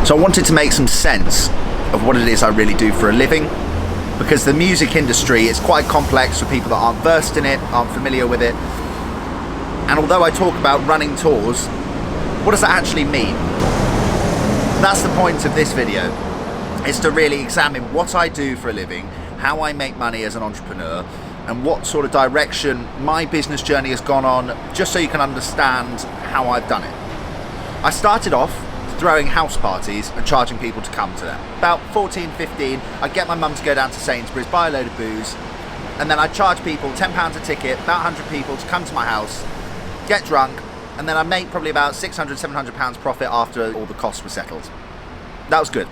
So I wanted to make some sense of what it is I really do for a living, because the music industry is quite complex for people that aren't versed in it, aren't familiar with it. And although I talk about running tours, what does that actually mean? That's the point of this video, is to really examine what I do for a living, how I make money as an entrepreneur, and what sort of direction my business journey has gone on, just so you can understand how I've done it. I started off throwing house parties and charging people to come to them. About 14, 15, I'd get my mum to go down to Sainsbury's, buy a load of booze, and then I'd charge people £10 a ticket, about 100 people to come to my house, get drunk, and then I'd make probably about £600, £700 profit after all the costs were settled. That was good.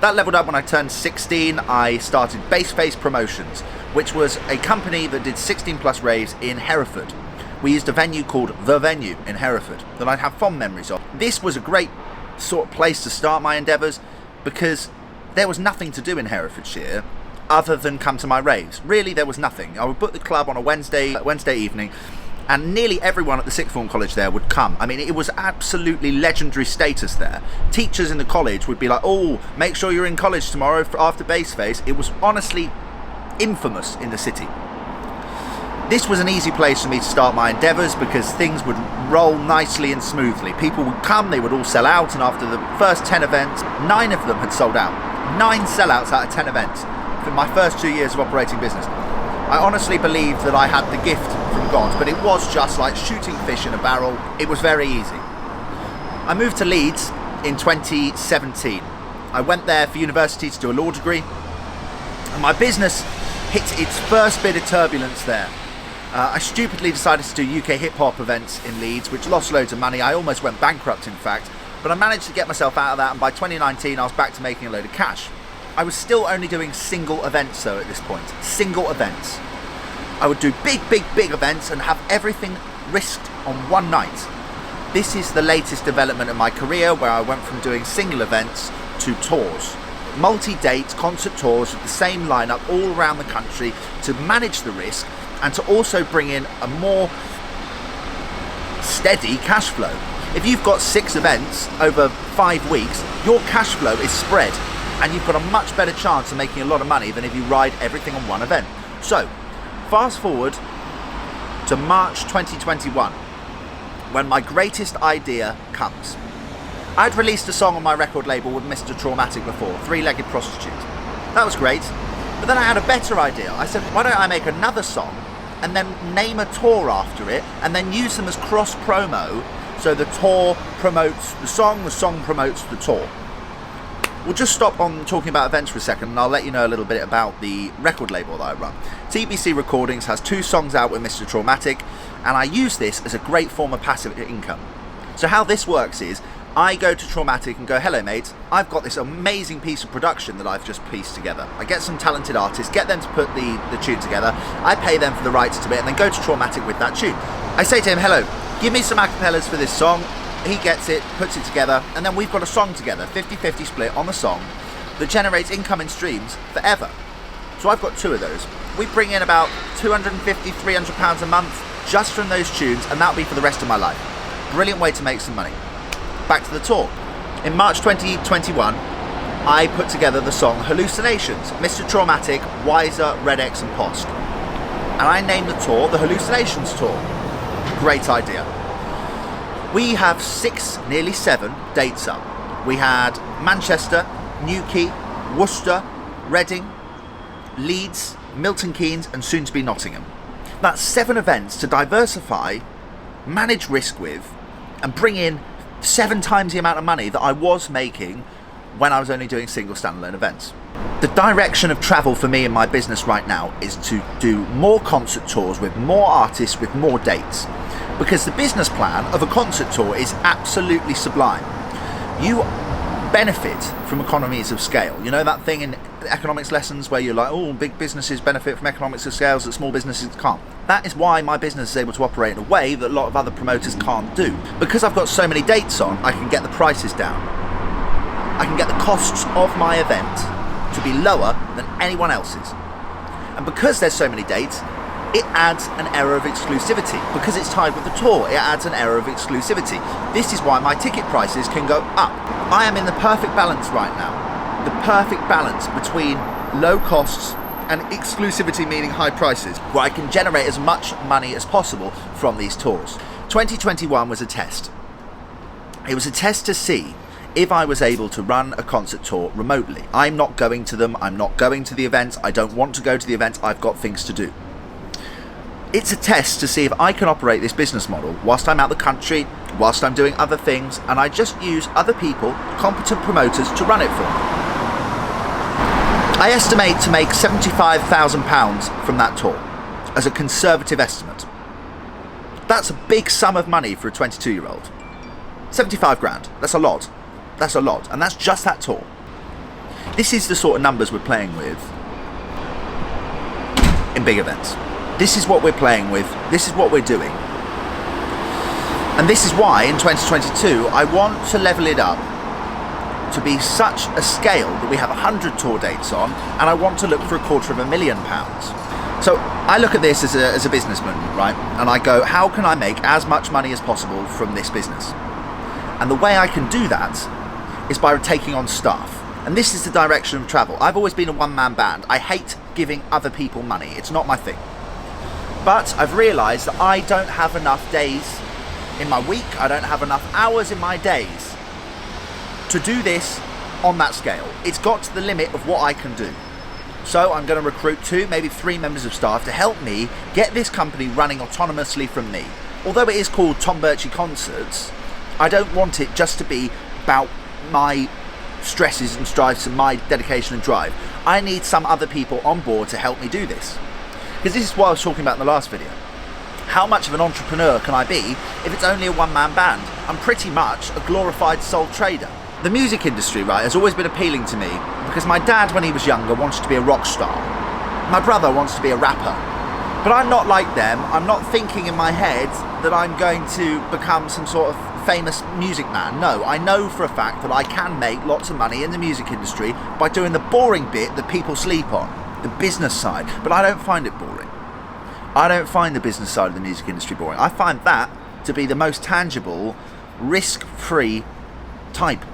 That leveled up when I turned 16. I started Baseface Promotions, which was a company that did 16 plus raves in Hereford. We used a venue called The Venue in Hereford that I have fond memories of. This was a great sort of place to start my endeavours, because there was nothing to do in Herefordshire other than come to my raves. Really, there was nothing. I would book the club on a Wednesday evening, and nearly everyone at the sixth form college there would come. I mean, it was absolutely legendary status there. Teachers in the college would be like, oh, make sure you're in college tomorrow after Baseface. It was honestly infamous in the city. This was an easy place for me to start my endeavours, because things would roll nicely and smoothly. People would come, they would all sell out, and after the first 10 events, 9 of them had sold out. 9 sellouts out of 10 events for my first 2 years of operating business. I honestly believed that I had the gift from God, but it was just like shooting fish in a barrel. It was very easy. I moved to Leeds in 2017. I went there for university to do a law degree, and my business hit its first bit of turbulence there. I stupidly decided to do UK hip-hop events in Leeds, which lost loads of money. I almost went bankrupt, in fact, but I managed to get myself out of that, and by 2019 I was back to making a load of cash. I was still only doing single events though at this point. Single events. I would do big events and have everything risked on one night. This is the latest development in my career, where I went from doing single events to tours. Multi-date concert tours with the same lineup all around the country, to manage the risk and to also bring in a more steady cash flow. If you've got 6 events over 5 weeks, your cash flow is spread, and you've got a much better chance of making a lot of money than if you ride everything on one event. So, fast forward to March 2021, when my greatest idea comes. I'd released a song on my record label with Mr. Traumatic before, Three-Legged Prostitute. That was great, but then I had a better idea. I said, why don't I make another song and then name a tour after it, and then use them as cross-promo, so the tour promotes the song promotes the tour. We'll just stop on talking about events for a second, and I'll let you know a little bit about the record label that I run. TBC Recordings has 2 songs out with Mr. Traumatic, and I use this as a great form of passive income. So how this works is, I go to Traumatic and go, hello mate, I've got this amazing piece of production that I've just pieced together. I get some talented artists, get them to put the tune together, I pay them for the rights to it, and then go to Traumatic with that tune. I say to him, hello, give me some acapellas for this song. He gets it, puts it together, and then we've got a song together, 50-50 split on the song, that generates income in streams forever. So I've got 2 of those. We bring in about £250, £300 a month just from those tunes, and that'll be for the rest of my life. Brilliant way to make some money. Back to the tour. In March 2021, I put together the song Hallucinations, Mr. Traumatic, Wiser, Red X and Posk. And I named the tour the Hallucinations Tour. Great idea. We have 6, nearly 7 dates up. We had Manchester, Newquay, Worcester, Reading, Leeds, Milton Keynes and soon to be Nottingham. That's 7 events to diversify, manage risk with, and bring in 7 times the amount of money that I was making when I was only doing single standalone events. The direction of travel for me in my business right now is to do more concert tours with more artists with more dates, because the business plan of a concert tour is absolutely sublime. You benefit from economies of scale. You know that thing in economics lessons where you're like, oh, big businesses benefit from economics of scales that small businesses can't. That is why my business is able to operate in a way that a lot of other promoters can't do. Because I've got so many dates on, I can get the prices down. I can get the costs of my event to be lower than anyone else's. And because there's so many dates, it adds an air of exclusivity. Because it's tied with the tour, it adds an air of exclusivity. This is why my ticket prices can go up. I am in the perfect balance right now. The perfect balance between low costs and exclusivity, meaning high prices, where I can generate as much money as possible from these tours. 2021 was a test. It was a test to see if I was able to run a concert tour remotely. I'm not going to them, I'm not going to the events, I don't want to go to the events, I've got things to do. It's a test to see if I can operate this business model whilst I'm out the country, whilst I'm doing other things, and I just use other people, competent promoters, to run it for me. I estimate to make £75,000 from that tour, as a conservative estimate. That's a big sum of money for a 22-year-old. 75 grand, that's a lot. That's a lot, and that's just that tour. This is the sort of numbers we're playing with in big events. This is what we're playing with, this is what we're doing. And this is why in 2022 I want to level it up to be such a scale that we have 100 tour dates on, and I want to look for £250,000. So I look at this as a businessman, right? And I go, how can I make as much money as possible from this business? And the way I can do that is by taking on staff. And this is the direction of travel. I've always been a one-man band. I hate giving other people money. It's not my thing. But I've realised that I don't have enough days in my week, I don't have enough hours in my days to do this on that scale. It's got to the limit of what I can do. So I'm going to recruit 2, maybe 3 members of staff to help me get this company running autonomously from me. Although it is called Tom Birchy Concerts, I don't want it just to be about my stresses and strives and my dedication and drive. I need some other people on board to help me do this. Because this is what I was talking about in the last video. How much of an entrepreneur can I be if it's only a one-man band? I'm pretty much a glorified sole trader. The music industry, right, has always been appealing to me because my dad, when he was younger, wanted to be a rock star. My brother wants to be a rapper. But I'm not like them. I'm not thinking in my head that I'm going to become some sort of famous music man. No, I know for a fact that I can make lots of money in the music industry by doing the boring bit that people sleep on, the business side. But I don't find it boring. I don't find the business side of the music industry boring. I find that to be the most tangible, risk-free type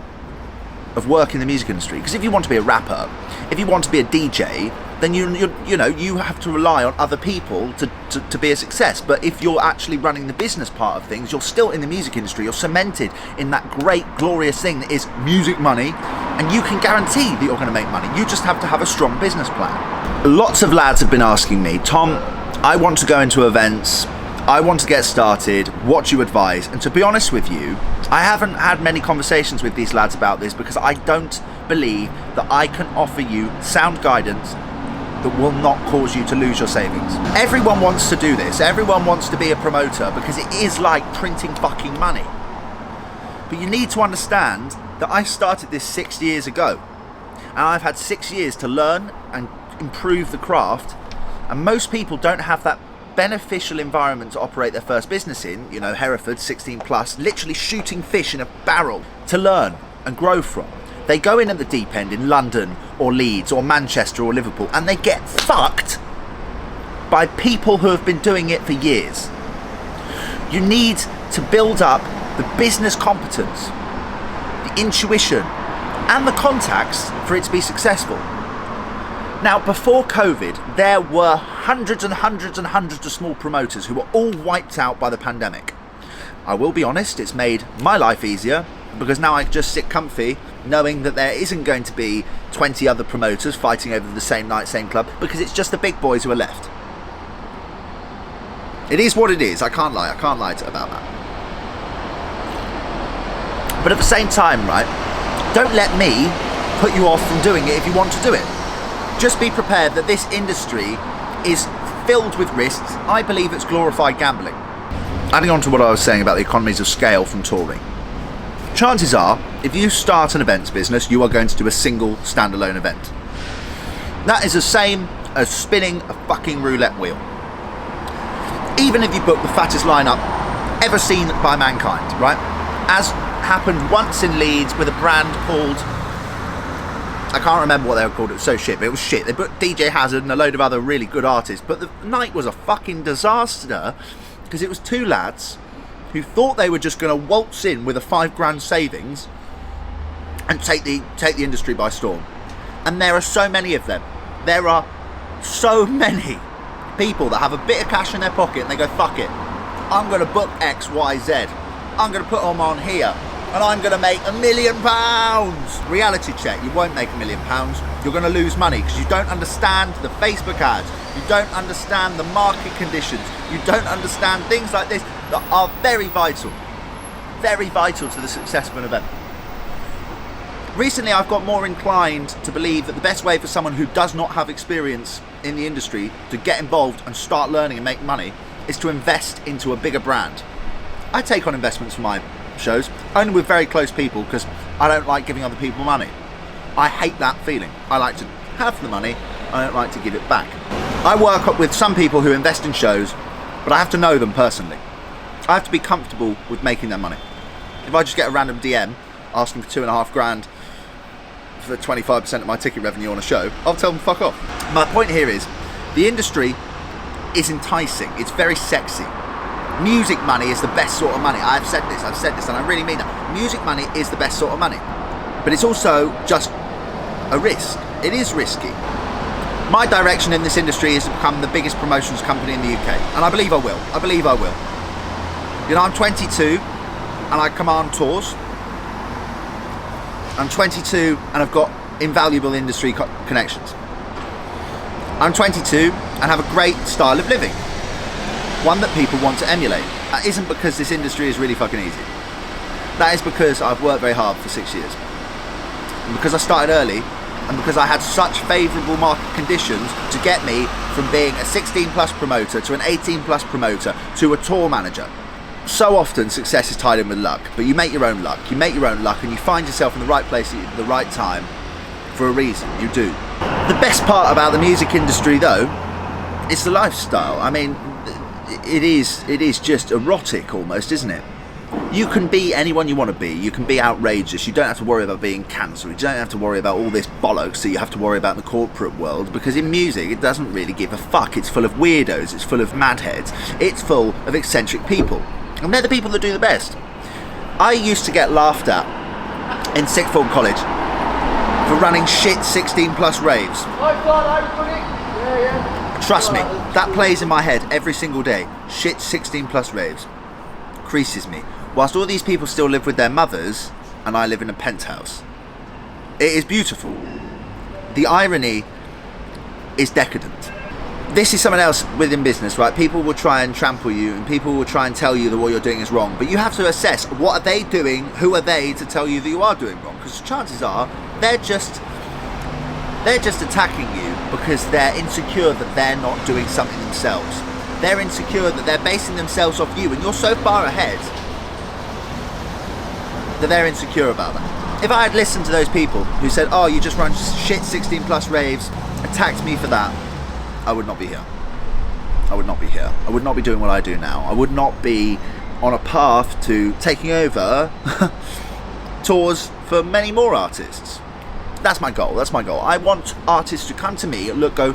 of work in the music industry. Because if you want to be a rapper, if you want to be a DJ, then you have to rely on other people to be a success. But if you're actually running the business part of things, you're still in the music industry, you're cemented in that great, glorious thing that is music money, and you can guarantee that you're going to make money. You just have to have a strong business plan. Lots of lads have been asking me, Tom, I want to go into events, I want to get started, what do you advise? And to be honest with you, I haven't had many conversations with these lads about this because I don't believe that I can offer you sound guidance that will not cause you to lose your savings. Everyone wants to do this, everyone wants to be a promoter because it is like printing fucking money. But you need to understand that I started this 6 years ago, and I've had 6 years to learn and improve the craft, and most people don't have that beneficial environment to operate their first business in, Hereford, 16 plus, literally shooting fish in a barrel to learn and grow from. They go in at the deep end in London or Leeds or Manchester or Liverpool, and they get fucked by people who have been doing it for years. You need to build up the business competence, the intuition, and the contacts for it to be successful. Now, before COVID, there were hundreds and hundreds and hundreds of small promoters who were all wiped out by the pandemic. I will be honest, it's made my life easier because now I just sit comfy knowing that there isn't going to be 20 other promoters fighting over the same night, same club, because it's just the big boys who are left. It is what it is, I can't lie about that. But at the same time, right, don't let me put you off from doing it if you want to do it. Just be prepared that this industry is filled with risks. I believe it's glorified gambling. Adding on to what I was saying about the economies of scale from touring. Chances are, if you start an events business, you are going to do a single standalone event. That is the same as spinning a fucking roulette wheel. Even if you book the fattest lineup ever seen by mankind, right? As happened once in Leeds with a brand called, I can't remember what they were called, it was so shit, but it was shit. They booked DJ Hazard and a load of other really good artists, but the night was a fucking disaster because it was two lads who thought they were just going to waltz in with a £5 savings and take the industry by storm. And there are so many of them. There are so many people that have a bit of cash in their pocket and they go, fuck it, I'm going to book X, Y, Z. I'm going to put them on here and I'm going to make £1 million. Reality check, you won't make £1 million. You're going to lose money because you don't understand the Facebook ads. You don't understand the market conditions. You don't understand things like this that are very vital to the success of an event. Recently, I've got more inclined to believe that the best way for someone who does not have experience in the industry to get involved and start learning and make money is to invest into a bigger brand. I take on investments for my shows, only with very close people because I don't like giving other people money. I hate that feeling. I like to have the money, I don't like to give it back. I work with some people who invest in shows, but I have to know them personally. I have to be comfortable with making their money. If I just get a random DM asking for £2,500 for 25% of my ticket revenue on a show, I'll tell them fuck off. My point here is, the industry is enticing, it's very sexy. Music money is the best sort of money. I've said this and I really mean that. Music money is the best sort of money. But it's also just a risk. It is risky. My direction in this industry is to become the biggest promotions company in the UK. And I believe I will. You know, I'm 22 and I command tours. I'm 22 and I've got invaluable industry connections. I'm 22 and have a great style of living. One that people want to emulate. That isn't because this industry is really fucking easy. That is because I've worked very hard for 6 years. And because I started early, and because I had such favourable market conditions to get me from being a 16 plus promoter to an 18 plus promoter to a tour manager. So often success is tied in with luck, but you make your own luck. You make your own luck and you find yourself in the right place at the right time for a reason. You do. The best part about the music industry though, is the lifestyle. I mean, it is just erotic almost, isn't it? You can be anyone you want to be. You can be outrageous. You don't have to worry about being cancelled. You don't have to worry about all this bollocks that you have to worry about in the corporate world, because in music it doesn't really give a fuck. It's full of weirdos, it's full of madheads, it's full of eccentric people, and they're the people that do the best. I used to get laughed at in sixth form college for running shit 16 plus raves. Trust me, that plays in my head every single day. Shit 16 plus raves creases me. Whilst all these people still live with their mothers and I live in a penthouse. It is beautiful. The irony is decadent. This is someone else within business, right? People will try and trample you and people will try and tell you that what you're doing is wrong, but you have to assess, what are they doing, who are they to tell you that you are doing wrong? Because chances are they're just attacking you because they're insecure that they're not doing something themselves. They're insecure that they're basing themselves off you and you're so far ahead that they're insecure about that. If I had listened to those people who said, oh, you just run shit 16 plus raves, attacked me for that, I would not be here. I would not be here. I would not be doing what I do now. I would not be on a path to taking over tours for many more artists. That's my goal. That's my goal. I want artists to come to me and go,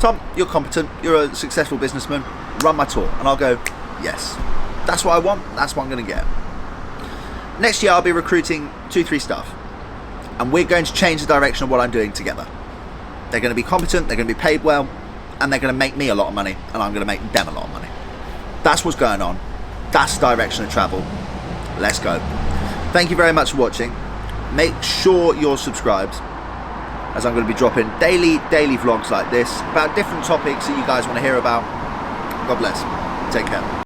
Tom, you're competent, you're a successful businessman, run my tour. And I'll go, yes. That's what I want, that's what I'm going to get. Next year I'll be recruiting 2-3 staff. And we're going to change the direction of what I'm doing together. They're going to be competent, they're going to be paid well, and they're going to make me a lot of money, and I'm going to make them a lot of money. That's what's going on. That's the direction of travel. Let's go. Thank you very much for watching. Make sure you're subscribed, as I'm going to be dropping daily vlogs like this about different topics that you guys want to hear about. God bless. Take care.